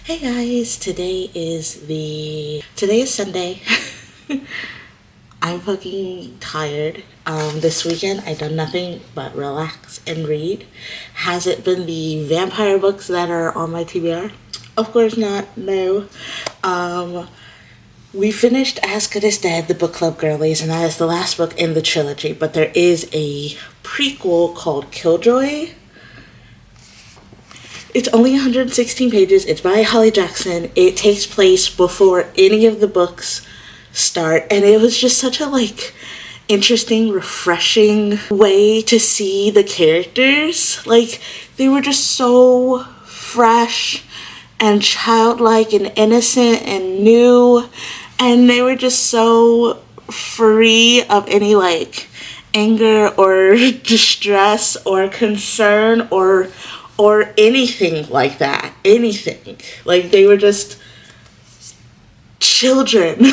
Hey guys, today is Sunday. I'm fucking tired. This weekend I done nothing but relax and read. Has it been the vampire books that are on my TBR? Of course not. No. We finished As Good as Dead, the book club girlies, and that is the last book in the trilogy. But there is a prequel called Killjoy. It's only 116 pages. It's by Holly Jackson. It takes place before any of the books start, and it was just such a interesting, refreshing way to see the characters. They were just so fresh and childlike and innocent and new, and they were just so free of any anger or distress or concern or anything like that. Anything. They were just children.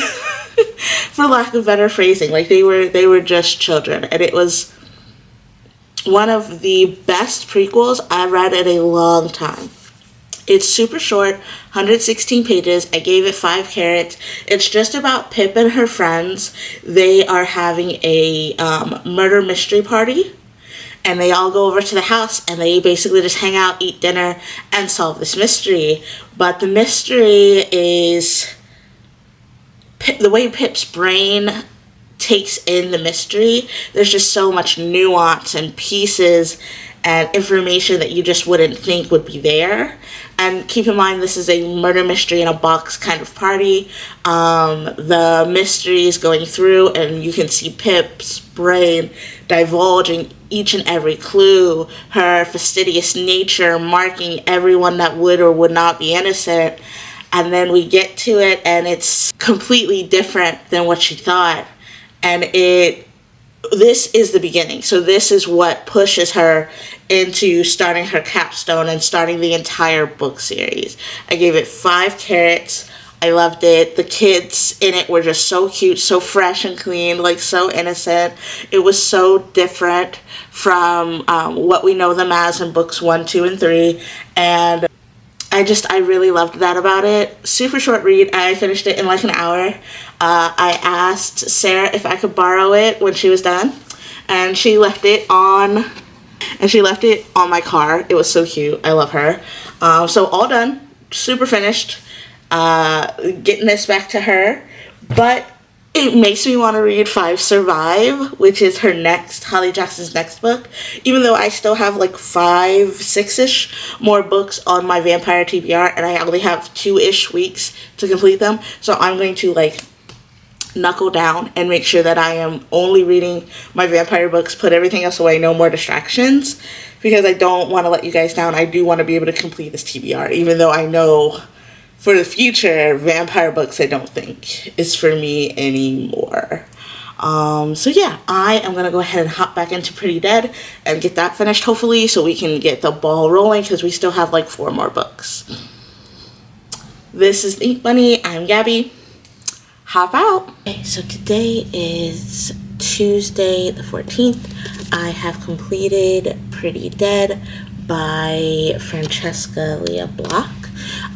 For lack of better phrasing. They were just children. And it was one of the best prequels I've read in a long time. It's super short, 116 pages. I gave it 5 carrots. It's just about Pip and her friends. They are having a murder mystery party. And they all go over to the house and they basically just hang out, eat dinner, and solve this mystery. But the mystery is the way Pip's brain takes in the mystery. There's just so much nuance and pieces and information that you just wouldn't think would be there. And keep in mind, this is a murder mystery in a box kind of party. The mystery is going through, and you can see Pip's brain divulging each and every clue, her fastidious nature marking everyone that would or would not be innocent. And then we get to it, and it's completely different than what she thought. And this is the beginning. So this is what pushes her into starting her capstone and starting the entire book series. I gave it 5 carrots. I loved it. The kids in it were just so cute, so fresh and clean, so innocent. It was so different from what we know them as in books 1, 2, and 3. And I really loved that about it. Super short read. I finished it in an hour. I asked Sarah if I could borrow it when she was done, and she left it on my car. It was so cute. I love her. So all done. Super finished. Getting this back to her. But it makes me want to read 5 Survive, which is Holly Jackson's next book. Even though I still have 5, 6-ish more books on my vampire TBR, and I only have 2-ish weeks to complete them. So I'm going to knuckle down and make sure that I am only reading my vampire books, put everything else away, no more distractions, because I don't want to let you guys down. I do want to be able to complete this TBR, even though I know for the future, vampire books I don't think is for me anymore. So yeah, I am going to go ahead and hop back into Pretty Dead and get that finished, hopefully, so we can get the ball rolling, because we still have 4 more books. This is the Ink Bunny. I'm Gabby. Hop out. Okay, so today is Tuesday the 14th. I have completed Pretty Dead by Francesca Leah Block.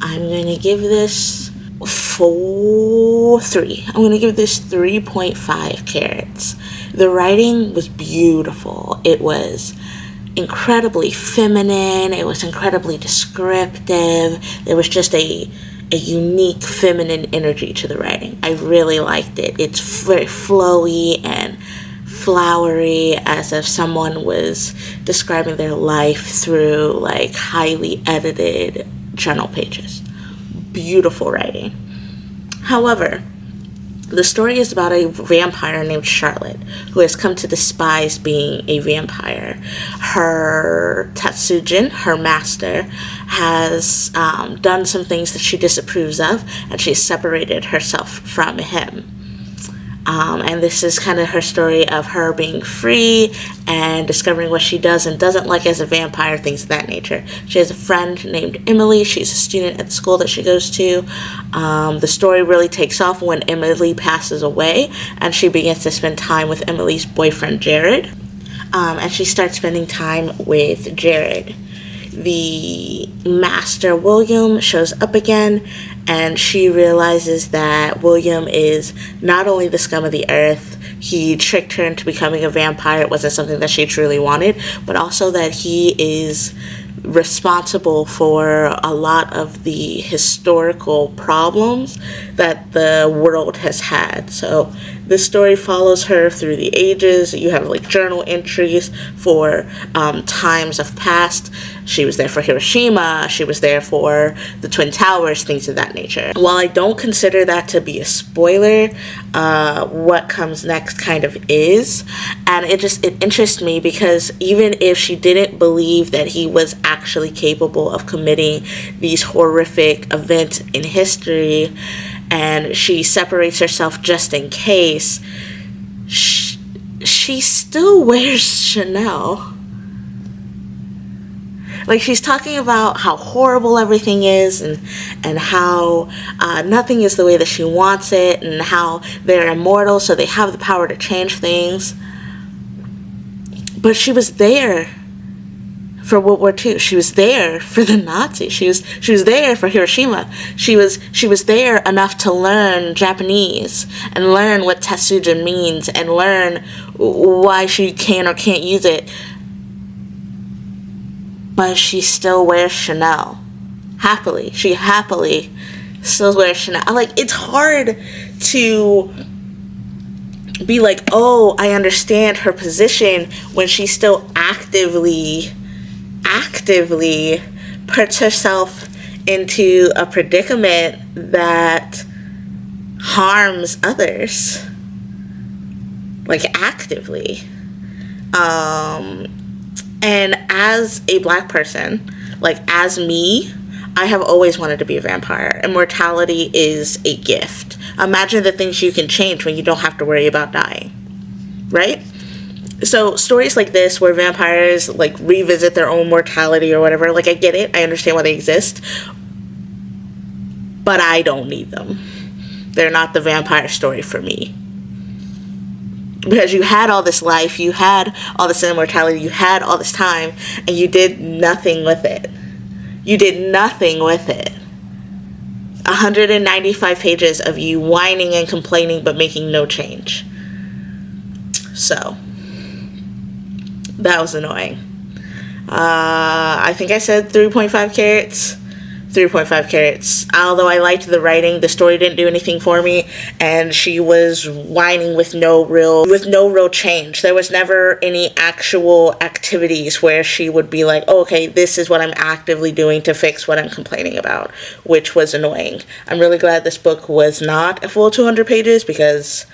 I'm going to give this 3. I'm going to give this 3.5 carrots. The writing was beautiful. It was incredibly feminine. It was incredibly descriptive. There was just a unique feminine energy to the writing. I really liked it. It's very flowy and flowery, as if someone was describing their life through highly edited journal pages. Beautiful writing. However, the story is about a vampire named Charlotte who has come to despise being a vampire. Her Tatsujin, her master, has done some things that she disapproves of, and she's separated herself from him. And this is kind of her story of her being free and discovering what she does and doesn't like as a vampire, things of that nature. She has a friend named Emily. She's a student at the school that she goes to. The story really takes off when Emily passes away, and she begins to spend time with Emily's boyfriend, Jared. And she starts spending time with Jared. the Master William shows up again, and she realizes that William is not only the scum of the earth, he tricked her into becoming a vampire. It wasn't something that she truly wanted, but also that he is responsible for a lot of the historical problems that the world has had. So this story follows her through the ages. You have like journal entries for times of past. She was there for Hiroshima. She was there for the Twin Towers, things of that nature. While I don't consider that to be a spoiler, what comes next kind of is. And it interests me because even if she didn't believe that he was actually capable of committing these horrific events in history, and she separates herself just in case, she still wears Chanel. Like, she's talking about how horrible everything is, and how nothing is the way that she wants it, and how they're immortal, so they have the power to change things. But she was there for World War II. She was there for the Nazis. She was there for Hiroshima. She was there enough to learn Japanese and learn what Tetsujin means and learn why she can or can't use it. But she still wears Chanel. Happily. She happily still wears Chanel. Like, it's hard to be like, oh, I understand her position when she still actively puts herself into a predicament that harms others. Like, actively. And as a Black person, like, as me, I have always wanted to be a vampire. Immortality is a gift. Imagine the things you can change when you don't have to worry about dying. Right? So stories like this where vampires, like, revisit their own mortality or whatever, like, I get it. I understand why they exist. But I don't need them. They're not the vampire story for me. Because you had all this life, you had all this immortality, you had all this time, and you did nothing with it. You did nothing with it. 195 pages of you whining and complaining but making no change. So, that was annoying. I think I said 3.5 carats. 3.5 carats. Although I liked the writing, the story didn't do anything for me, and she was whining with no real change. There was never any actual activities where she would be like, oh, okay, this is what I'm actively doing to fix what I'm complaining about, which was annoying. I'm really glad this book was not a full 200 pages because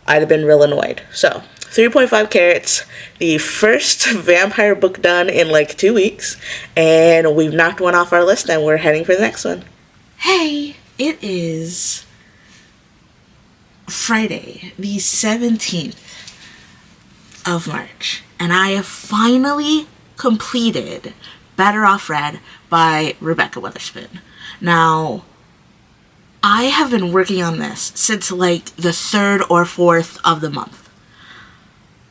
I'd have been real annoyed. So, 3.5 carats, the first vampire book done in like 2 weeks, and we've knocked one off our list and we're heading for the next one. Hey, it is Friday, the 17th of March, and I have finally completed Better Off Read by Rebecca Weatherspoon. Now, I have been working on this since like the 3rd or 4th of the month.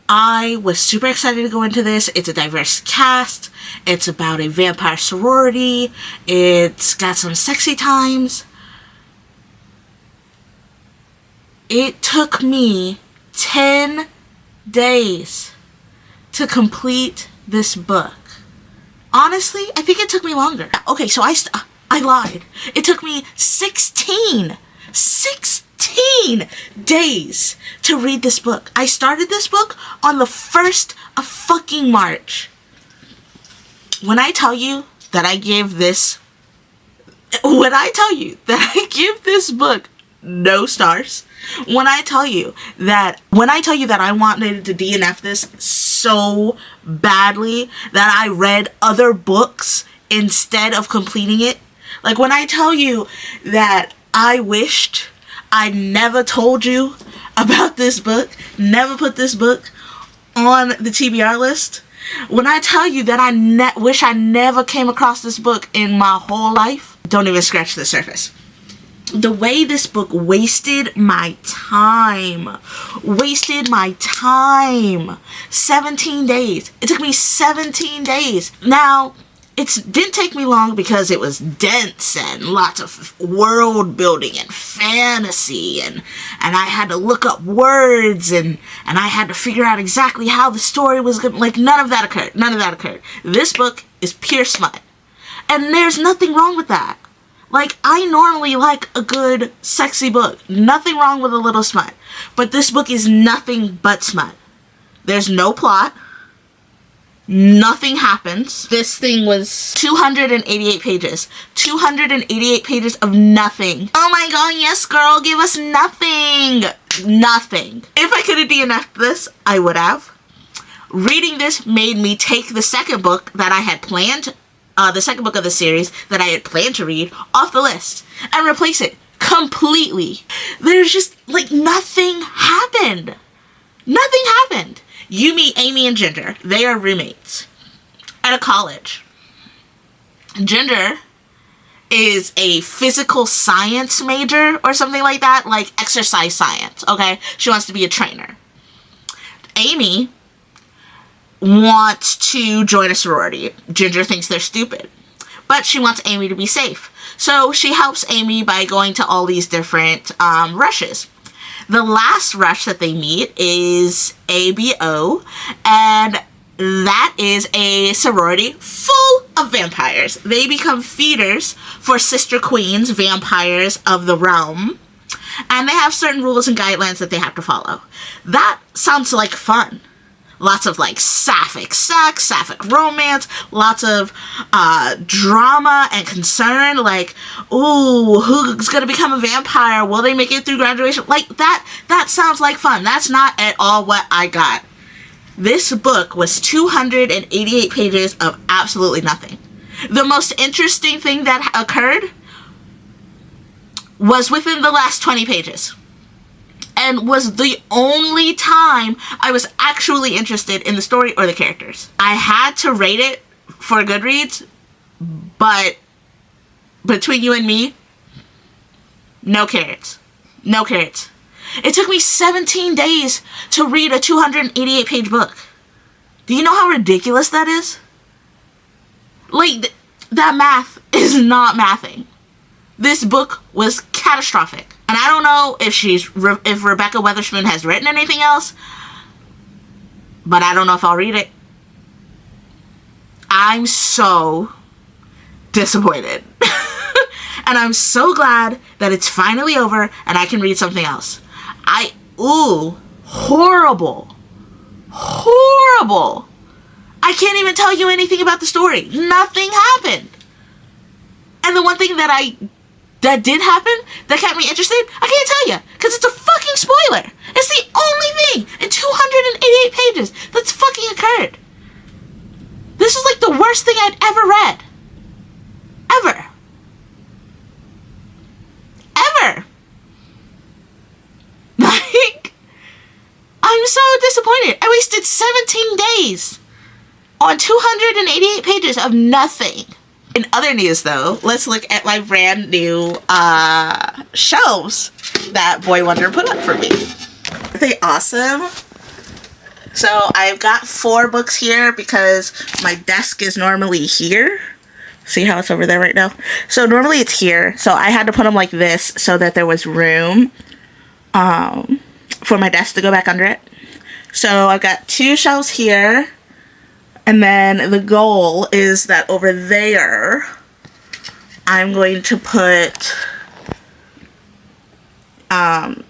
I was super excited to go into this. It's a diverse cast. It's about a vampire sorority. It's got some sexy times. It took me 10 days to complete this book. Honestly, I think it took me longer. Okay, so I lied. It took me 16 days to read this book. I started this book on the 1st of fucking March. When I tell you that I give this book no stars, when I tell you that I wanted to DNF this so badly that I read other books instead of completing it, like when I tell you that I wished I never told you about this book, never put this book on the TBR list, when I tell you that I wish I never came across this book in my whole life, don't even scratch the surface. The way this book wasted my time. 17 days. It took me 17 days. Now, it didn't take me long because it was dense and lots of world building and fantasy, and I had to look up words, and I had to figure out exactly how the story was going to, like, none of that occurred. This book is pure smut. And there's nothing wrong with that. Like, I normally like a good, sexy book. Nothing wrong with a little smut. But this book is nothing but smut. There's no plot. Nothing happens. This thing was 288 pages. 288 pages of nothing. Oh my god, yes girl, give us nothing. Nothing. If I could have DNF'd this, I would have. Reading this made me take the second book that I had planned, the second book of the series that I had planned to read, off the list and replace it completely. There's just, like, nothing happened. Nothing happened. You meet Amy and Ginger. They are roommates at a college. Ginger is a physical science major or something like that, like exercise science, okay? She wants to be a trainer. Amy wants to join a sorority. Ginger thinks they're stupid, but she wants Amy to be safe. So she helps Amy by going to all these different rushes. The last rush that they meet is ABO, and that is a sorority full of vampires. They become feeders for sister queens, vampires of the realm, and they have certain rules and guidelines that they have to follow. That sounds like fun. Lots of, like, sapphic sex, sapphic romance, lots of drama and concern, like, ooh, who's gonna become a vampire? Will they make it through graduation? Like, that sounds like fun. That's not at all what I got. This book was 288 pages of absolutely nothing. The most interesting thing that occurred was within the last 20 pages. And was the only time I was actually interested in the story or the characters. I had to rate it for Goodreads, but between you and me, no carrots. No carrots. It took me 17 days to read a 288 page book. Do you know how ridiculous that is? Like, that math is not mathing. This book was catastrophic. And I don't know if Rebecca Weatherspoon has written anything else, but I don't know if I'll read it. I'm so disappointed. And I'm so glad that it's finally over and I can read something else. Horrible. Horrible. I can't even tell you anything about the story. Nothing happened. And the one thing that did happen, that kept me interested, I can't tell you, because it's a fucking spoiler. It's the only thing in 288 pages that's fucking occurred. This is like the worst thing I'd ever read. Ever. Ever. Like, I'm so disappointed. I wasted 17 days on 288 pages of nothing. In other news, though, let's look at my brand new shelves that Boy Wonder put up for me. Are they awesome? So I've got 4 books here because my desk is normally here. See how it's over there right now? So normally it's here. So I had to put them like this so that there was room for my desk to go back under it. So I've got 2 shelves here. And then the goal is that over there, I'm going to put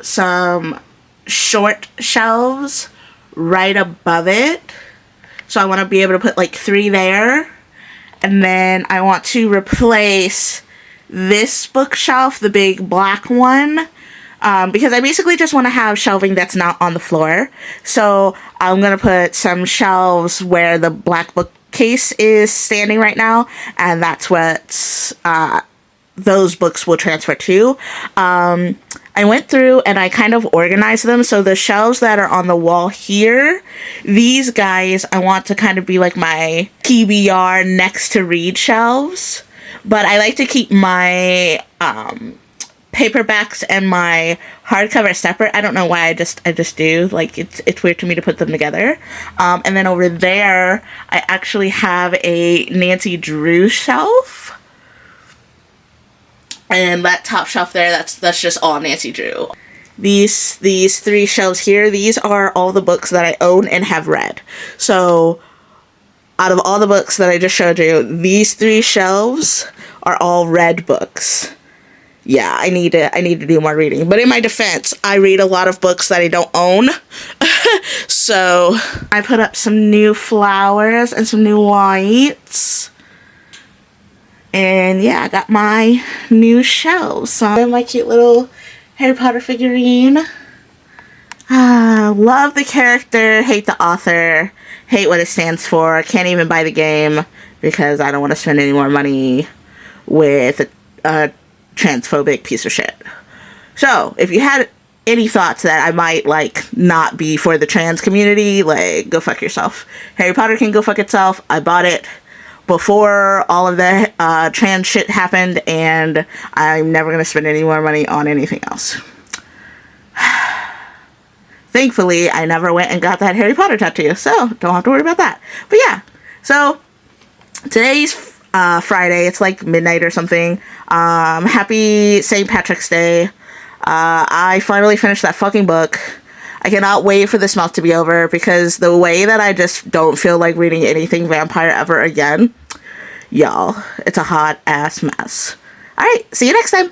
some short shelves right above it. So I want to be able to put like 3 there. And then I want to replace this bookshelf, the big black one, because I basically just want to have shelving that's not on the floor. So I'm going to put some shelves where the black bookcase is standing right now, and that's what those books will transfer to. I went through and I kind of organized them. So the shelves that are on the wall here, these guys, I want to kind of be like my TBR next to read shelves. But I like to keep my paperbacks and my hardcover separate. I don't know why, I just do. Like, it's weird to me to put them together. And then over there, I actually have a Nancy Drew shelf. And that top shelf there, that's just all Nancy Drew. These 3 shelves here, these are all the books that I own and have read. So, out of all the books that I just showed you, these 3 shelves are all read books. Yeah, I need to do more reading. But in my defense, I read a lot of books that I don't own. So I put up some new flowers and some new lights. And yeah, I got my new shelves. So I have my cute little Harry Potter figurine. Love the character, hate the author, hate what it stands for. Can't even buy the game because I don't want to spend any more money with a transphobic piece of shit. So, if you had any thoughts that I might, like, not be for the trans community, like, go fuck yourself. Harry Potter can go fuck itself. I bought it before all of the trans shit happened, and I'm never going to spend any more money on anything else. Thankfully, I never went and got that Harry Potter tattoo, so don't have to worry about that. But yeah, so today's Friday. It's like midnight or something. Happy St. Patrick's Day. I finally finished that fucking book. I cannot wait for this month to be over because the way that I just don't feel like reading anything vampire ever again, y'all, it's a hot ass mess. Alright, see you next time.